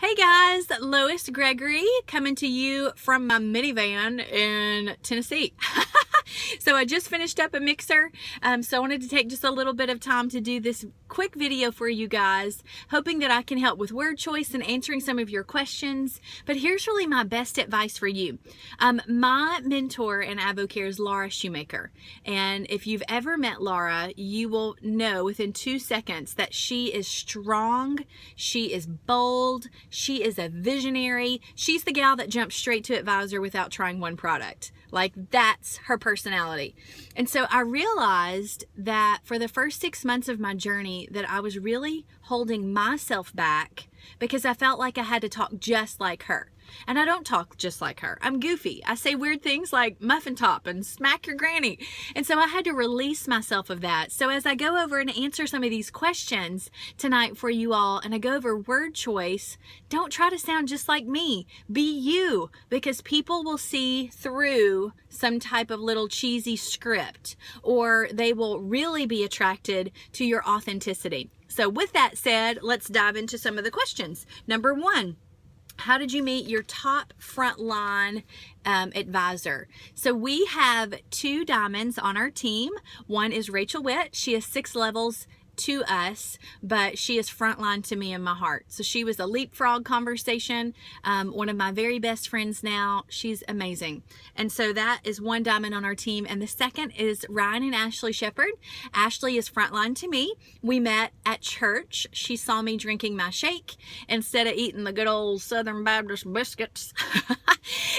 Hey guys, Lois Gregory coming to you from my minivan in Tennessee. So I just finished up a mixer, so I wanted to take just a little bit of time to do this quick video for you guys, hoping that I can help with word choice and answering some of your questions. But here's really my best advice for you. My mentor in AvoCare is Laura Shoemaker, and if you've ever met Laura, you will know within 2 seconds that she is strong, she is bold, she is a visionary. She's the gal that jumps straight to advisor without trying one product. Like, that's her personality. And so I realized that for the first 6 months of my journey that I was really holding myself back because I felt like I had to talk just like her. And I don't talk just like her. I'm goofy. I say weird things like muffin top and smack your granny. And so I had to release myself of that. So as I go over and answer some of these questions tonight for you all, and I go over word choice, don't try to sound just like me. Be you, because people will see through some type of little cheesy script, or they will really be attracted to your authenticity. So with that said, let's dive into some of the questions. Number 1. How did you meet your top frontline advisor? So we have 2 diamonds on our team. One is Rachel Witt. She is 6 levels to us, but she is frontline to me in my heart. So she was a leapfrog conversation, one of my very best friends now. She's amazing. And so that is 1 diamond on our team. And the second is Ryan and Ashley Shepard. Ashley is frontline to me. We met at church. She saw me drinking my shake instead of eating the good old Southern Baptist biscuits.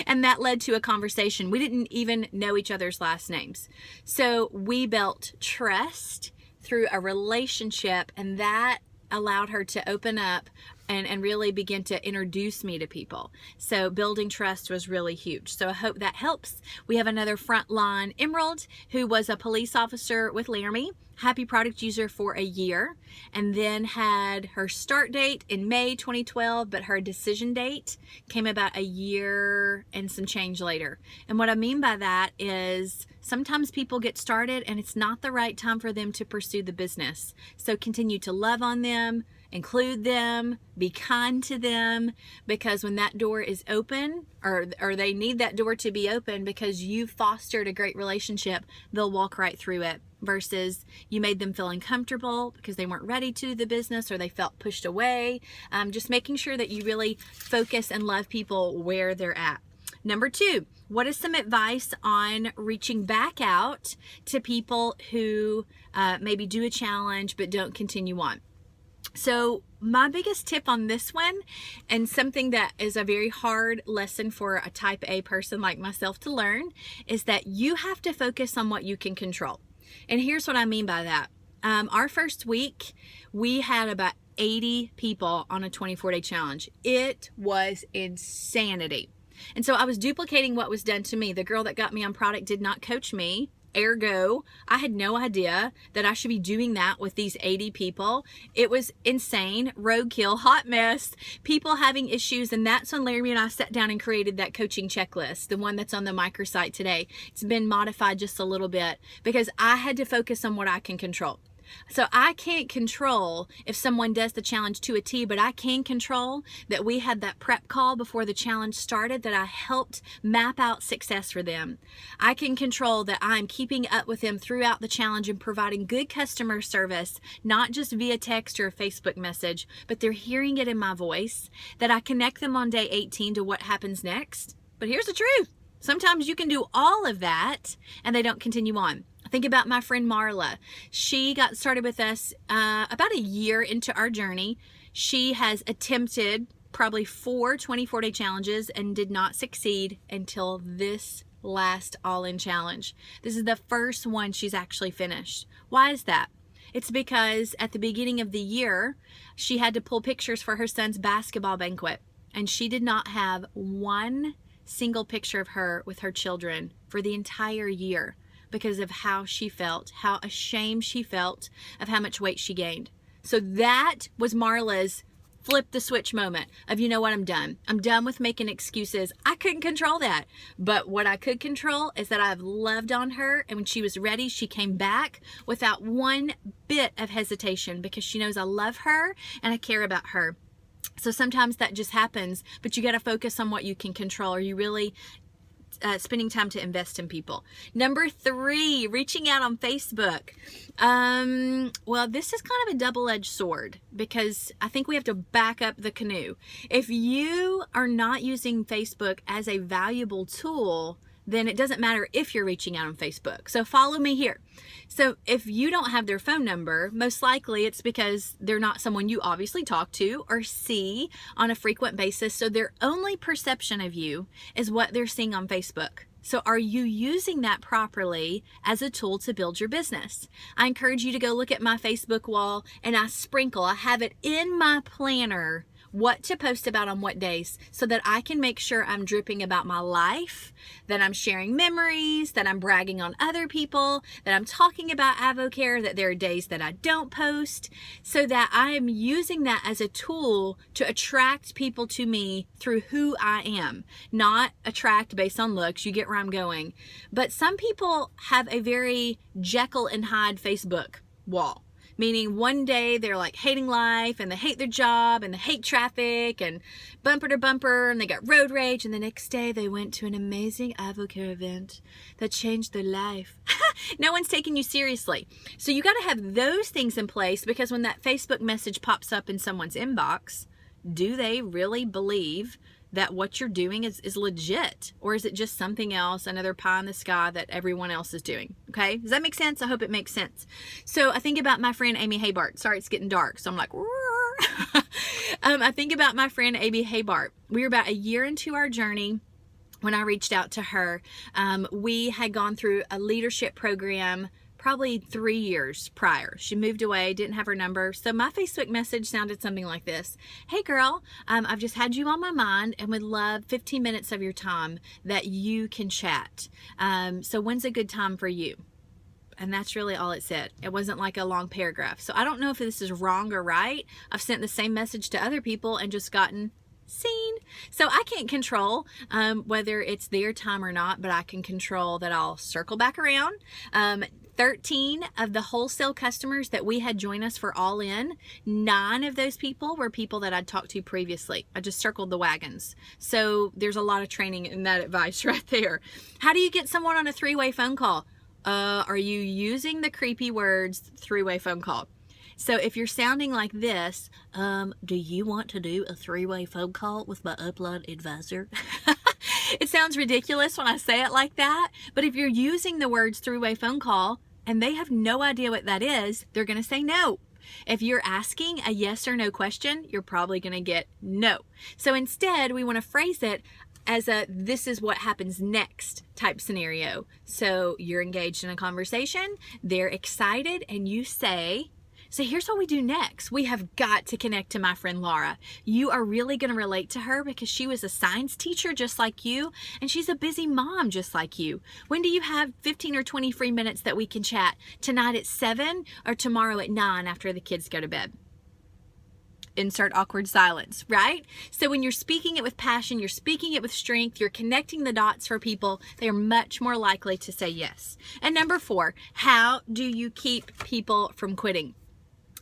And that led to a conversation. We didn't even know each other's last names. So we built trust through a relationship, and that allowed her to open up and really begin to introduce me to people. So building trust was really huge. So I hope that helps. We have another frontline Emerald, who was a police officer with Laramie, happy product user for a year, and then had her start date in May 2012, but her decision date came about a year and some change later. And what I mean by that is sometimes people get started and it's not the right time for them to pursue the business. So continue to love on them, include them, be kind to them, because when that door is open, or they need that door to be open because you fostered a great relationship, they'll walk right through it, versus you made them feel uncomfortable because they weren't ready to do the business or they felt pushed away. Just making sure that you really focus and love people where they're at. Number 2, what is some advice on reaching back out to people who maybe do a challenge but don't continue on? So my biggest tip on this one, and something that is a very hard lesson for a type A person like myself to learn, is that you have to focus on what you can control. And here's what I mean by that. Our first week, we had about 80 people on a 24-day challenge. It was insanity. And so I was duplicating what was done to me. The girl that got me on product did not coach me. Ergo, I had no idea that I should be doing that with these 80 people. It was insane, roadkill, hot mess, people having issues. And that's when Larry and I sat down and created that coaching checklist, the one that's on the microsite today. It's been modified just a little bit because I had to focus on what I can control. So I can't control if someone does the challenge to a T, but I can control that we had that prep call before the challenge started, that I helped map out success for them. I can control that I'm keeping up with them throughout the challenge and providing good customer service, not just via text or a Facebook message, but they're hearing it in my voice, that I connect them on day 18 to what happens next. But here's the truth. Sometimes you can do all of that and they don't continue on. Think about my friend Marla. She got started with us about a year into our journey. She has attempted probably 4 24-day challenges and did not succeed until this last all-in challenge. This is the first one she's actually finished. Why is that? It's because at the beginning of the year, she had to pull pictures for her son's basketball banquet, and she did not have one single picture of her with her children for the entire year, because of how she felt, how ashamed she felt of how much weight she gained. So that was Marla's flip the switch moment of, you know what, I'm done. I'm done with making excuses. I couldn't control that. But what I could control is that I've loved on her, and when she was ready, she came back without one bit of hesitation because she knows I love her and I care about her. So sometimes that just happens, but you got to focus on what you can control. Are you really spending time to invest in people? Number 3, reaching out on Facebook. Well, this is kind of a double-edged sword, because I think we have to back up the canoe. If you are not using Facebook as a valuable tool, then it doesn't matter if you're reaching out on Facebook. So follow me here. So if you don't have their phone number, most likely it's because they're not someone you obviously talk to or see on a frequent basis. So their only perception of you is what they're seeing on Facebook. So are you using that properly as a tool to build your business? I encourage you to go look at my Facebook wall, and I have it in my planner what to post about on what days, so that I can make sure I'm dripping about my life, that I'm sharing memories, that I'm bragging on other people, that I'm talking about AvoCare, that there are days that I don't post, so that I am using that as a tool to attract people to me through who I am, not attract based on looks. You get where I'm going. But some people have a very Jekyll and Hyde Facebook wall. Meaning one day they're like hating life, and they hate their job, and they hate traffic, and bumper to bumper, and they got road rage, and the next day they went to an amazing AvoCare event that changed their life. No one's taking you seriously. So you got to have those things in place, because when that Facebook message pops up in someone's inbox, do they really believe that what you're doing is legit? Or is it just something else, another pie in the sky that everyone else is doing? Okay, does that make sense? I hope it makes sense. So I think about my friend Amy Habart. Sorry, it's getting dark, so I'm like, I think about my friend Amy Habart. We were about a year into our journey when I reached out to her. We had gone through a leadership program probably 3 years prior. She moved away, didn't have her number. So my Facebook message sounded something like this. Hey girl, I've just had you on my mind and would love 15 minutes of your time that you can chat. So when's a good time for you? And that's really all it said. It wasn't like a long paragraph. So I don't know if this is wrong or right. I've sent the same message to other people and just gotten seen. So I can't control whether it's their time or not, but I can control that I'll circle back around. 13 of the wholesale customers that we had join us for All In, 9 of those people were people that I'd talked to previously. I just circled the wagons. So there's a lot of training in that advice right there. How do you get someone on a 3-way phone call? Are you using the creepy words 3-way phone call? So if you're sounding like this, do you want to do a 3-way phone call with my upline advisor? It sounds ridiculous when I say it like that, but if you're using the words 3-way phone call and they have no idea what that is, they're going to say no. If you're asking a yes or no question, you're probably going to get no. So instead, we want to phrase it as a this is what happens next type scenario. So you're engaged in a conversation, they're excited, and you say, so here's what we do next. We have got to connect to my friend Laura. You are really going to relate to her because she was a science teacher just like you, and she's a busy mom just like you. When do you have 15 or 20 free minutes that we can chat? Tonight at 7 or tomorrow at 9 after the kids go to bed? Insert awkward silence, right? So when you're speaking it with passion, you're speaking it with strength, you're connecting the dots for people, they're much more likely to say yes. And number 4, how do you keep people from quitting?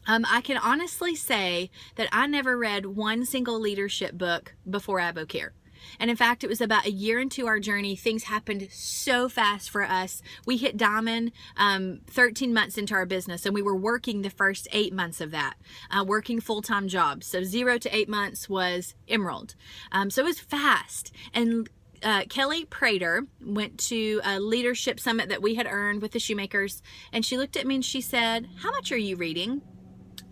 I can honestly say that I never read one single leadership book before AvoCare. And in fact, it was about a year into our journey. Things happened so fast for us. We hit Diamond 13 months into our business, and we were working the first 8 months of that, working full-time jobs. So 0 to 8 months was Emerald. So it was fast. And Kelly Prater went to a leadership summit that we had earned with the Shoemakers, and she looked at me and she said, "How much are you reading?"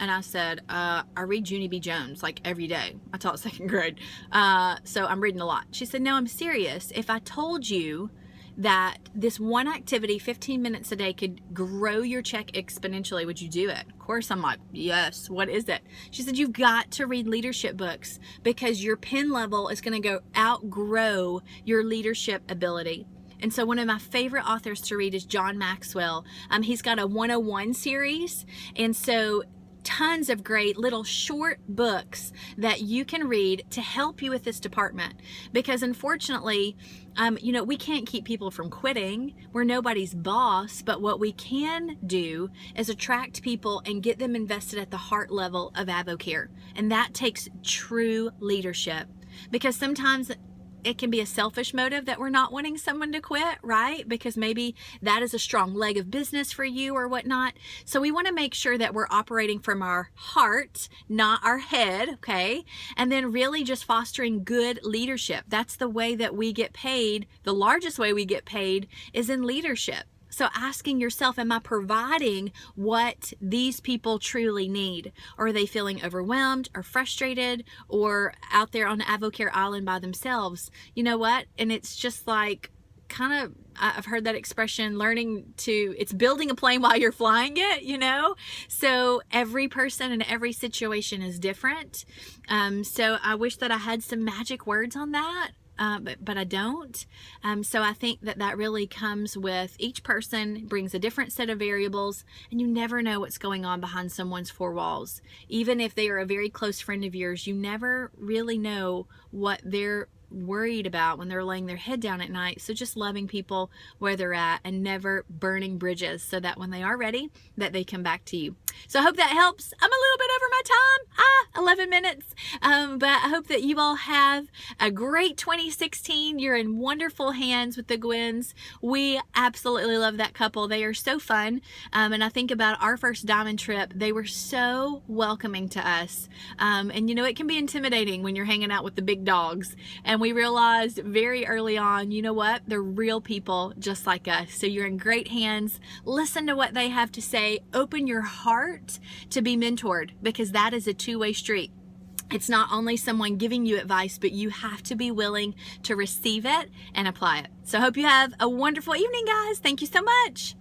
And I said, I read Junie B. Jones like every day. I taught 2nd grade. So I'm reading a lot. She said, no, I'm serious. If I told you that this one activity, 15 minutes a day, could grow your check exponentially, would you do it? Of course, I'm like, yes. What is it? She said, you've got to read leadership books because your pen level is going to outgrow your leadership ability. And so one of my favorite authors to read is John Maxwell. He's got a 101 series. And so tons of great little short books that you can read to help you with this department, because unfortunately, you know, we can't keep people from quitting. We're nobody's boss, but what we can do is attract people and get them invested at the heart level of AvoCare. And that takes true leadership, because sometimes it can be a selfish motive that we're not wanting someone to quit, right? Because maybe that is a strong leg of business for you or whatnot. So we want to make sure that we're operating from our heart, not our head, okay? And then really just fostering good leadership. That's the way that we get paid. The largest way we get paid is in leadership. So asking yourself, am I providing what these people truly need? Or are they feeling overwhelmed or frustrated or out there on the AvoCare Island by themselves? You know what? And it's just like, kind of, I've heard that expression, it's building a plane while you're flying it, you know? So every person and every situation is different. So I wish that I had some magic words on that. But I don't. So I think that really comes with each person brings a different set of variables, and you never know what's going on behind someone's four walls. Even if they are a very close friend of yours, you never really know what they're worried about when they're laying their head down at night. So just loving people where they're at and never burning bridges, so that when they are ready, that they come back to you. So I hope that helps. I'm a little bit over my time, 11 minutes. But I hope that you all have a great 2016. You're in wonderful hands with the Gwens. We absolutely love that couple. They are so fun. And I think about our first diamond trip, they were so welcoming to us. And you know, it can be intimidating when you're hanging out with the big dogs. And we realized very early on, you know what? They're real people just like us. So you're in great hands. Listen to what they have to say. Open your heart to be mentored, because that is a two-way street. It's not only someone giving you advice, but you have to be willing to receive it and apply it. So I hope you have a wonderful evening, guys. Thank you so much.